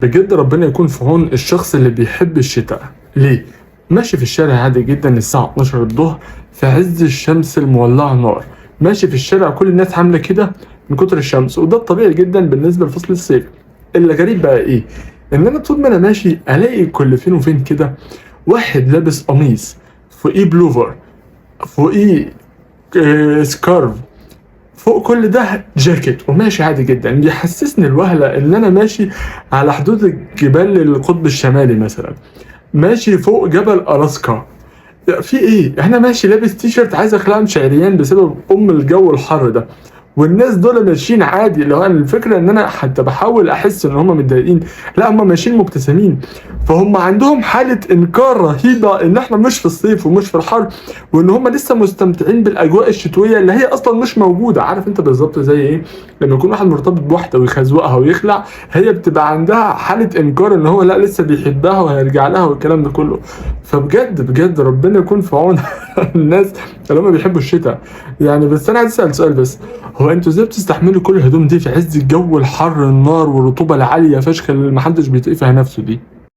بجد ربنا يكون في عون الشخص اللي بيحب الشتاء. ليه؟ ماشي في الشارع عادي جدا الساعة 12 الظهر في عز الشمس المولعة نار، ماشي في الشارع كل الناس عاملة كده من كتر الشمس، وده الطبيعي جدا بالنسبة لفصل الصيف. الغريب بقى ايه؟ ان انا طول ما انا ماشي الاقي كل فين وفين كده واحد لابس قميص، فوقيه بلوفر، فوقيه سكارف، فوق كل ده جاكيت، وماشي عادي جدا. بيحسسني الوهلة ان انا ماشي على حدود الجبال القطب الشمالي مثلا، ماشي فوق جبل الاسكا. في ايه؟ احنا ماشي لابس تي شيرت عايز اخلعه شعريان بسبب الجو الحر ده، والناس دول ماشيين عادي. اللي هو الفكره ان انا حتى بحاول احس ان هم متضايقين، لا هم ماشيين مبتسمين. فهم عندهم حاله انكار رهيبه ان احنا مش في الصيف ومش في الحر، وان هم لسه مستمتعين بالاجواء الشتويه اللي هي اصلا مش موجوده. عارف انت بالظبط زي ايه؟ لما يكون واحد مرتبط بواحده ويخزوقها ويخلع، هي بتبقى عندها حاله انكار ان هو لا لسه بيحبها وهيرجع لها والكلام ده كله. فبجد بجد ربنا يكون في عون الناس اللي هم بيحبوا الشتاء. يعني بس انا عايز اسال سؤال بس، هو انتوا ازاي بتستحملوا كل الهدوم دي في عز الجو الحر النار والرطوبه العاليه فشخ اللي محدش بيطيق فيها نفسه دي؟